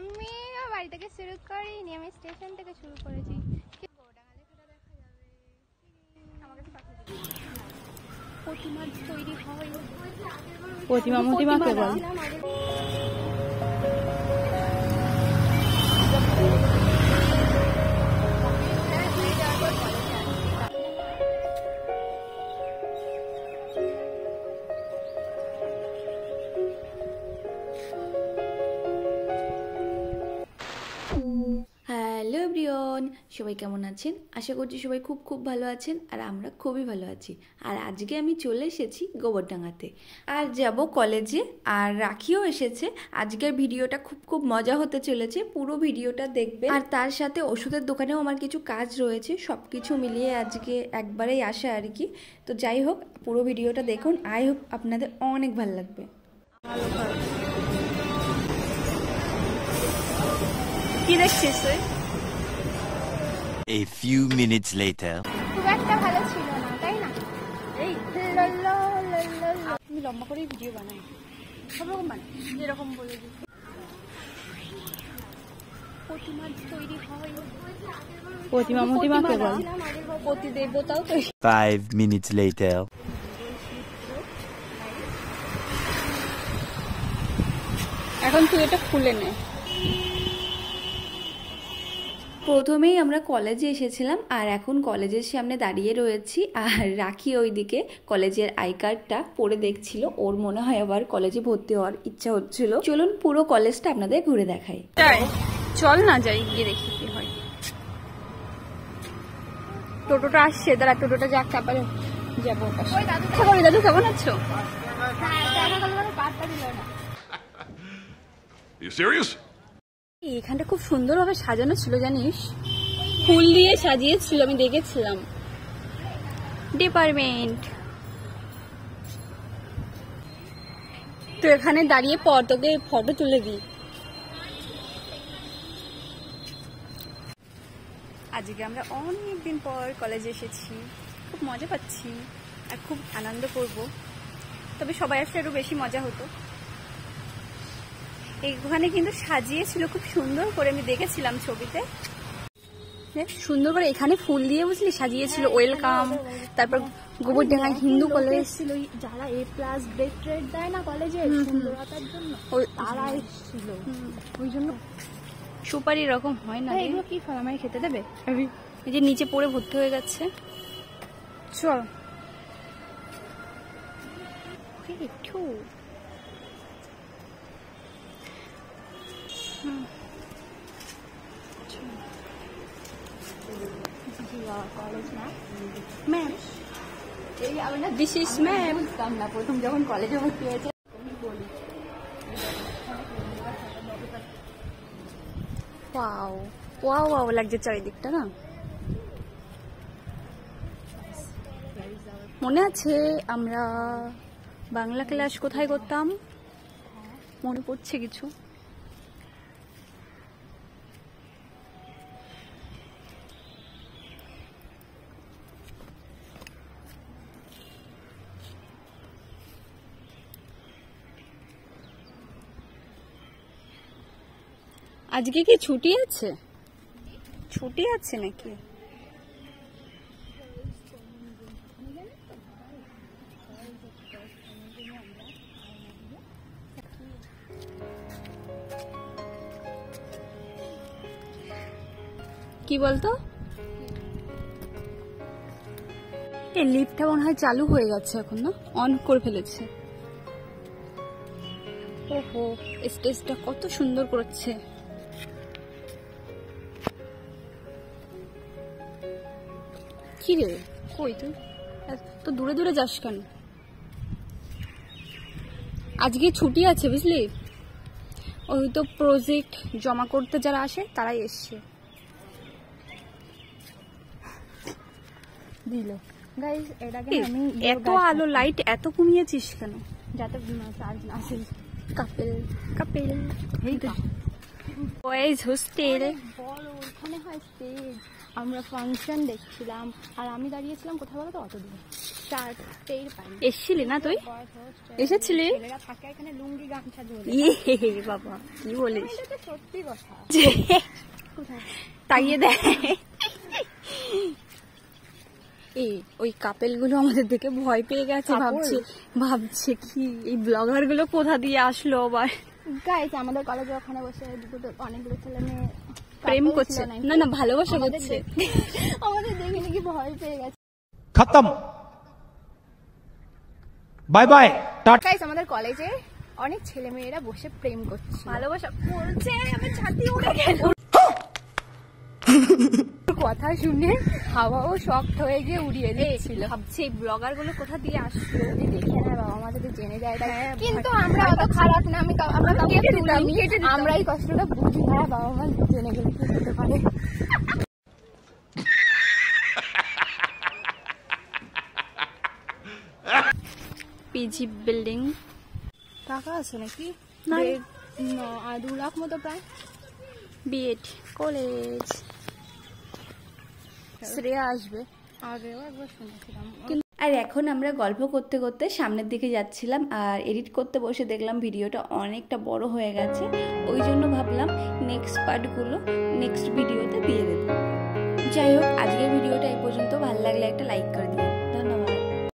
আমি বাড়ি থেকে শুরু করিনি, আমি স্টেশন থেকে শুরু করেছি। প্রতিমা তৈরি হয়, প্রতিমাকে বল। হ্যালো এভরিওয়ান, সবাই কেমন আছেন? আশা করছি সবাই খুব খুব ভালো আছেন, আর আমরা খুবই ভালো আছি। আর আজকে আমি চলে এসেছি গোবরডাঙ্গাতে, আর যাব কলেজে, আর রাখিও এসেছে। আজকের ভিডিওটা খুব খুব মজা হতে চলেছে, পুরো ভিডিওটা দেখবে। আর তার সাথে ওষুধের দোকানেও আমার কিছু কাজ রয়েছে, সব কিছু মিলিয়ে আজকে একবারেই আসা আর কি। তো যাই হোক, পুরো ভিডিওটা দেখুন, আই হোপ আপনাদের অনেক ভালো লাগবে। কি দেখছিস তুই? A few minutes later. খুব একটা ভালো ছিল না, তাই না? এই আমি লম্বা করে ভিডিও বানাই, সব রকম বানাই, যেরকম বলে দিই। প্রতিমা তৈরি হয়, প্রতিমাকে বল। প্রতি দেবতাও তো। 5 minutes later. এখন তুই এটা খুলে নে। প্রথমেই আমরা কলেজে এসেছিলাম, আর এখন কলেজের সামনে দাঁড়িয়ে রয়েছি, আর রাখি ওইদিকে কলেজের আই কার্ডটা পড়ে দেখছিল। ওর মনে হয় আবার কলেজে ভর্তি হওয়ার ইচ্ছা হচ্ছিল। চলুন পুরো কলেজটা আপনাদের ঘুরে দেখাই। চল না যাই, গিয়ে দেখি কি হয়। টোটোটা আসছে, দাঁড়া টোটোটা যাক, তারপরে যাবো। দাদু কেমন আছো? এখানটা খুব সুন্দরভাবে সাজানো ছিল, জানিস, ফুল দিয়ে সাজিয়েছিল, আমি দেখেছিলাম। ডিপার্টমেন্ট তো এখানে দাঁড়িয়ে পর তোকে ফটো তুলে দিই। আজকে আমরা অনেকদিন পর কলেজে এসেছি, খুব মজা পাচ্ছি আর খুব আনন্দ করব। তবে সবাই আসলে আরো বেশি মজা হতো। এখানে কিন্তু সাজিয়েছিল খুব সুন্দর করে, আমি দেখেছিলাম ছবিতে, সুন্দর করে এখানে ফুল দিয়ে বুঝলি সাজিয়েছিল। ওয়েলকাম, তারপর গোবরডাঙ্গা হিন্দু কলেজ ছিল, যারা A+ গ্রেড ট্রেড দেয় না কলেজে সুন্দরতার জন্য, তারা এসেছিল। ওই জন্য সুপারি এরকম হয় না। এগুলো কি ফল, আমায় খেতে দেবে? এই যে নিচে পড়ে ভর্তি হয়ে গেছে। চল একটু ম্যাম, দিস ইজ ম্যাম। না, প্রথম যখন কলেজে ভর্তি হয়েছে ওয়াও ওয়াও ওয়াও লাগছে চারিদিকটা না। মনে আছে আমরা বাংলা ক্লাস কোথায় করতাম? মনে পড়ছে কিছু? আজকে কি ছুটি আছে? ছুটি আছে নাকি? কি বলতো, এই লিফটটা মনে হয় চালু হয়ে গেছে এখন, না অন করে ফেলেছে। ওহো, স্টেজটা কত সুন্দর করেছে। কি রে, কই তুই তো দূরে দূরে যাস কেন? আজকে ছুটি আছে বুঝলি, ওই তো প্রজেক্ট জমা করতে যারা আসে তারাই এসছে। দিল গাইস, এটাকে আমি এত আলো লাইট এত কমিয়েছিস কেন? যাতে চার্জ না আসে। কাপেল কাপেল, এই তো বয়েজ হোস্টেল। এখানে হয় স্টেজ, আমরা ফাংশন দেখছিলাম, আর আমি দাঁড়িয়েছিলাম কোথায় বলো তো, অত দূরে চারটেই পাই। এসছিলি না তুই? এসেছিলি? ছেলেরা থাকে এখানে লুঙ্গি গামছা ঝোলে। ইয়ে বাবা কি বলিস, সত্যি কথা। তাইয়ে দেয় এই ওই কাপেল গুলো আমাদের দেখে ভয় পেয়ে গেছে, ভাবছে কি এই ব্লগার গুলো কোথা দিয়ে আসলো আবার। গাইস আমাদের কলেজে ওখানে বসে অনেকগুলো ছেলে মেয়ে প্রেম করছে, না না ভালোবাসা করছে, আমাদের দেখে নাকি ভয় পেয়ে গেছে। খতম, বাই বাই টাটা। গাইস আমাদের কলেজে অনেক ছেলে মেয়েরা বসে প্রেম করছে, ভালোবাসা করছে, আমার ছাতি উড়ে গেল। কথা শুনে হাওয়াও শক্ত হয়ে গিয়ে উড়িয়ে দিচ্ছিল। ভাবছি এই ব্লগার গুলো কোথা দিয়ে আসলো, দেখে না বাবা আমাদেরকে জেনে যায়। কিন্তু আমরা অত খারাপ না, আমরা এই কষ্টটা বুঝি না, বাবা মা জেনে গেলে কি হতে পারে। পিজি বিল্ডিং টাকা আছে নাকি? 2 লাখ মতো প্রায়। বিএড কলেজ, শ্রেয়া আসবে, আগেও একবার শুনেছিলাম। আর এখন আমরা গল্প করতে করতে সামনের দিকে যাচ্ছিলাম, আর এডিট করতে বসে দেখলাম ভিডিওটা অনেকটা বড় হয়ে গেছে, ওই জন্য ভাবলাম নেক্সট পার্টগুলো নেক্সট ভিডিওতে দিয়ে দেবো। যাই হোক, আজকের ভিডিওটা এই পর্যন্ত। ভালো লাগলে একটা লাইক করে দিন।